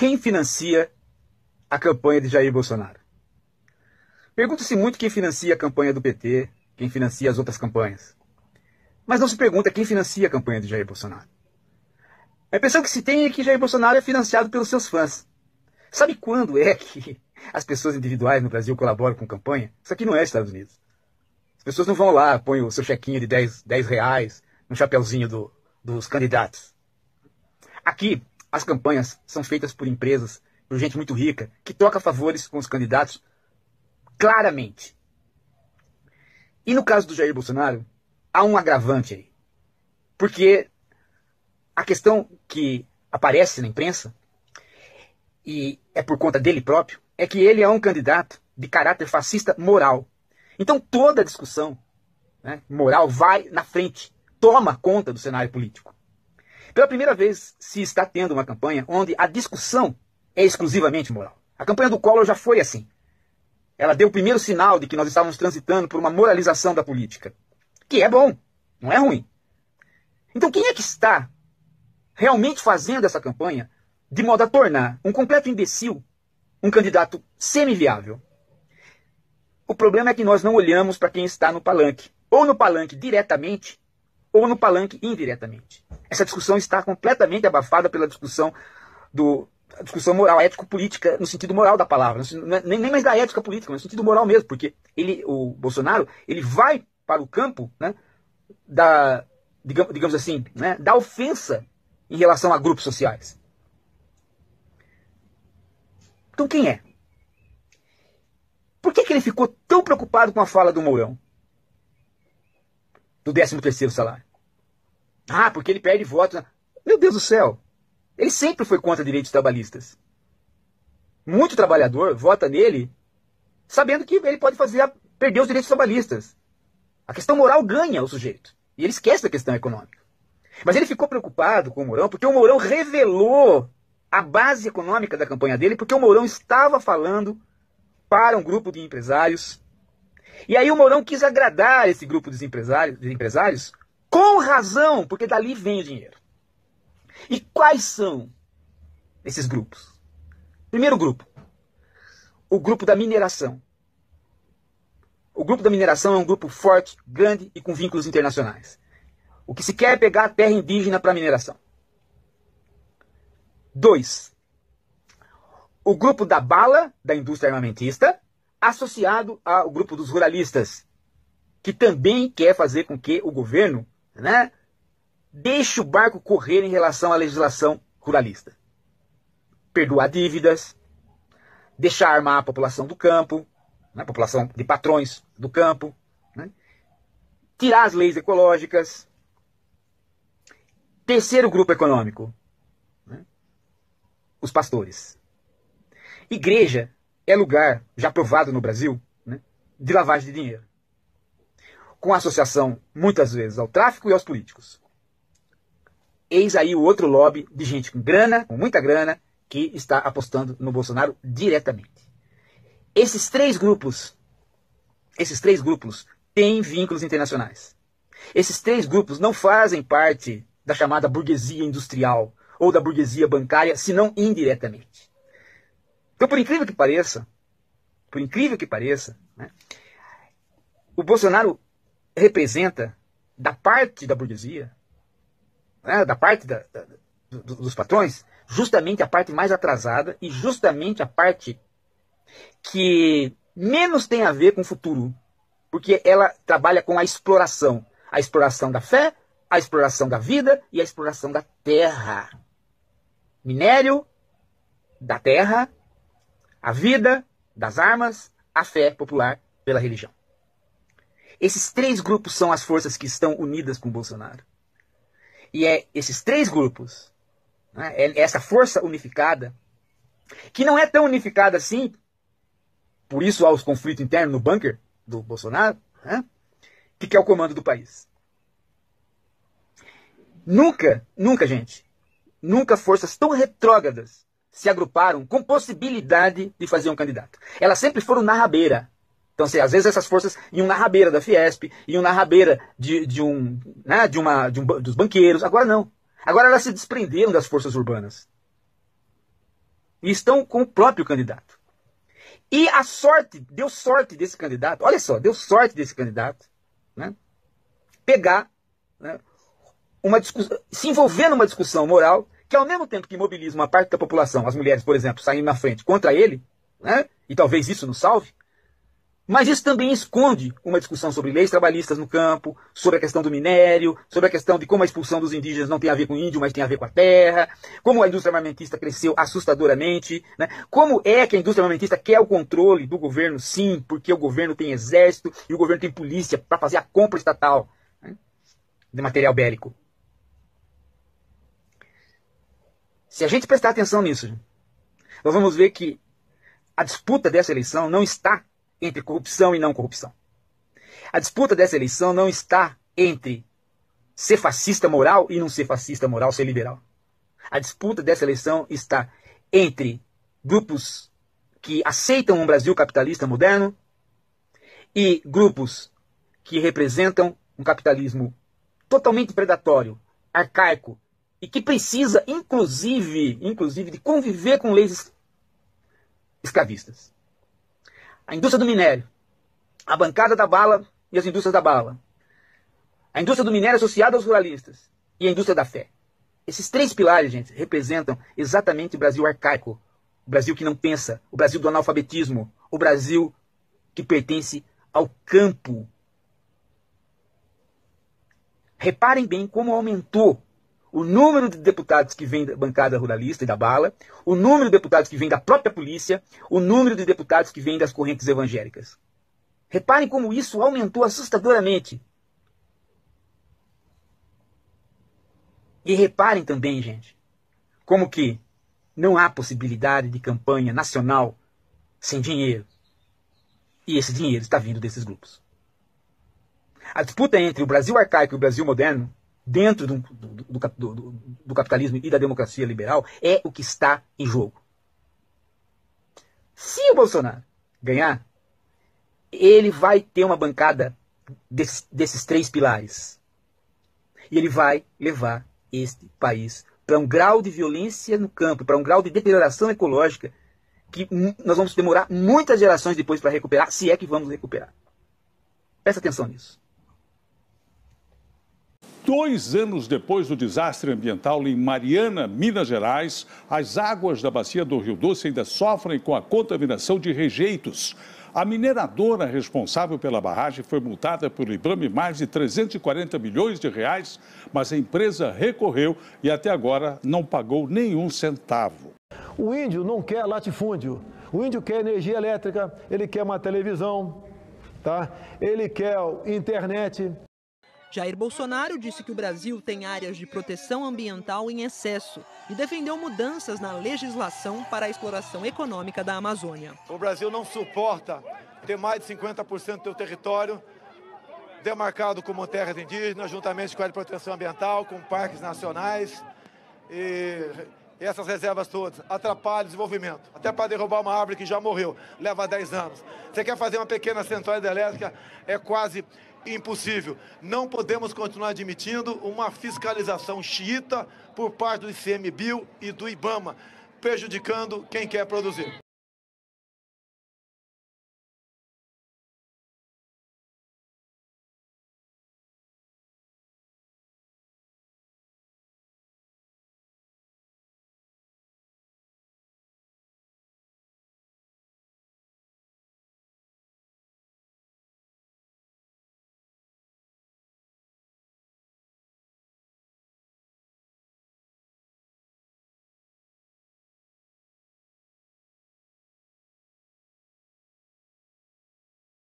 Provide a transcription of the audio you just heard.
Quem financia a campanha de Jair Bolsonaro? Pergunta-se muito quem financia a campanha do PT, quem financia as outras campanhas. Mas não se pergunta quem financia a campanha de Jair Bolsonaro. A impressão que se tem é que Jair Bolsonaro é financiado pelos seus fãs. Sabe quando é que as pessoas individuais no Brasil colaboram com campanha? Isso aqui não é Estados Unidos. As pessoas não vão lá, põem o seu chequinho de 10 reais no chapeuzinho dos candidatos. Aqui, as campanhas são feitas por empresas, por gente muito rica, que troca favores com os candidatos claramente. E no caso do Jair Bolsonaro, há um agravante aí. Porque a questão que aparece na imprensa, e é por conta dele próprio, é que ele é um candidato de caráter fascista moral. Então toda a discussão, né, moral vai na frente, toma conta do cenário político. Pela primeira vez se está tendo uma campanha onde a discussão é exclusivamente moral. A campanha do Collor já foi assim. Ela deu o primeiro sinal de que nós estávamos transitando por uma moralização da política. Que é bom, não é ruim. Então quem é que está realmente fazendo essa campanha de modo a tornar um completo imbecil um candidato semi-viável? O problema é que nós não olhamos para quem está no palanque. Ou no palanque diretamente, ou no palanque indiretamente. Essa discussão está completamente abafada pela discussão moral, ético-política, no sentido moral da palavra. Nem mais da ética política, mas no sentido moral mesmo. Porque o Bolsonaro ele vai para o campo, né, digamos assim, né, da ofensa em relação a grupos sociais. Então quem é? Por que ele ficou tão preocupado com a fala do Mourão? Do 13º salário. Ah, porque ele perde votos. Meu Deus do céu. Ele sempre foi contra direitos trabalhistas. Muito trabalhador vota nele sabendo que ele pode perder os direitos trabalhistas. A questão moral ganha o sujeito. E ele esquece da questão econômica. Mas ele ficou preocupado com o Mourão porque o Mourão revelou a base econômica da campanha dele, porque o Mourão estava falando para um grupo de empresários. E aí o Mourão quis agradar esse grupo de empresários com razão, porque dali vem o dinheiro. E quais são esses grupos? Primeiro grupo, o grupo da mineração. O grupo da mineração é um grupo forte, grande e com vínculos internacionais. O que se quer é pegar a terra indígena para mineração. 2. O grupo da bala, da indústria armamentista, associado ao grupo dos ruralistas, que também quer fazer com que o governo, né, deixe o barco correr em relação à legislação ruralista. Perdoar dívidas, deixar armar a população do campo, né, a população de patrões do campo, né, tirar as leis ecológicas. Terceiro grupo econômico, né, os pastores. Igreja é lugar, já provado no Brasil, né, de lavagem de dinheiro. Com associação, muitas vezes, ao tráfico e aos políticos. Eis aí o outro lobby de gente com grana, com muita grana, que está apostando no Bolsonaro diretamente. Esses três grupos têm vínculos internacionais. Esses três grupos não fazem parte da chamada burguesia industrial ou da burguesia bancária, senão indiretamente. Então, por incrível que pareça, né, o Bolsonaro representa, da parte da burguesia, né, da parte dos patrões, justamente a parte mais atrasada e justamente a parte que menos tem a ver com o futuro, porque ela trabalha com a exploração da fé, a exploração da vida e a exploração da terra. Minério, da terra, a vida, das armas, a fé popular pela religião. Esses três grupos são as forças que estão unidas com Bolsonaro. E é esses três grupos, né, é essa força unificada, que não é tão unificada assim, por isso há os conflitos internos no bunker do Bolsonaro, né, que quer o comando do país. Nunca, gente, nunca forças tão retrógradas se agruparam com possibilidade de fazer um candidato. Elas sempre foram na rabeira. Então, assim, às vezes essas forças iam na rabeira da Fiesp, iam na rabeira dos banqueiros. Agora não. Agora elas se desprenderam das forças urbanas. e estão com o próprio candidato. E a sorte, deu sorte desse candidato, olha só, deu sorte desse candidato, né, pegar, né, se envolver numa discussão moral que, ao mesmo tempo que mobiliza uma parte da população, as mulheres, por exemplo, saindo na frente contra ele, né, e talvez isso nos salve, mas isso também esconde uma discussão sobre leis trabalhistas no campo, sobre a questão do minério, sobre a questão de como a expulsão dos indígenas não tem a ver com índio, mas tem a ver com a terra, como a indústria armamentista cresceu assustadoramente, né? Como é que a indústria armamentista quer o controle do governo, sim, porque o governo tem exército e o governo tem polícia para fazer a compra estatal, né, de material bélico. Se a gente prestar atenção nisso, nós vamos ver que a disputa dessa eleição não está entre corrupção e não corrupção. A disputa dessa eleição não está entre ser fascista moral e não ser fascista moral, ser liberal. A disputa dessa eleição está entre grupos que aceitam um Brasil capitalista moderno e grupos que representam um capitalismo totalmente predatório, arcaico, e que precisa, inclusive, de conviver com leis escravistas. A indústria do minério, a bancada da bala e as indústrias da bala, a indústria do minério associada aos ruralistas e a indústria da fé. Esses três pilares, gente, representam exatamente o Brasil arcaico, o Brasil que não pensa, o Brasil do analfabetismo, o Brasil que pertence ao campo. Reparem bem como aumentou o número de deputados que vem da bancada ruralista e da bala, o número de deputados que vem da própria polícia, o número de deputados que vem das correntes evangélicas. Reparem como isso aumentou assustadoramente. E reparem também, gente, como que não há possibilidade de campanha nacional sem dinheiro. E esse dinheiro está vindo desses grupos. A disputa entre o Brasil arcaico e o Brasil moderno, dentro do capitalismo e da democracia liberal, é o que está em jogo. Se o Bolsonaro ganhar, ele vai ter uma bancada desses três pilares. E ele vai levar este país para um grau de violência no campo, para um grau de deterioração ecológica, que nós vamos demorar muitas gerações depois para recuperar, se é que vamos recuperar. Presta atenção nisso. 2 anos depois do desastre ambiental em Mariana, Minas Gerais, as águas da bacia do Rio Doce ainda sofrem com a contaminação de rejeitos. A mineradora responsável pela barragem foi multada pelo IBAMA em mais de 340 milhões de reais, mas a empresa recorreu e até agora não pagou nenhum centavo. O índio não quer latifúndio, o índio quer energia elétrica, ele quer uma televisão, tá? Ele quer internet. Jair Bolsonaro disse que o Brasil tem áreas de proteção ambiental em excesso e defendeu mudanças na legislação para a exploração econômica da Amazônia. O Brasil não suporta ter mais de 50% do seu território demarcado como terras indígenas, juntamente com a área de proteção ambiental, com parques nacionais e essas reservas todas atrapalham o desenvolvimento. Até para derrubar uma árvore que já morreu, leva 10 anos. Você quer fazer uma pequena central hidrelétrica, é quase impossível. Não podemos continuar admitindo uma fiscalização xiita por parte do ICMBio e do IBAMA, prejudicando quem quer produzir.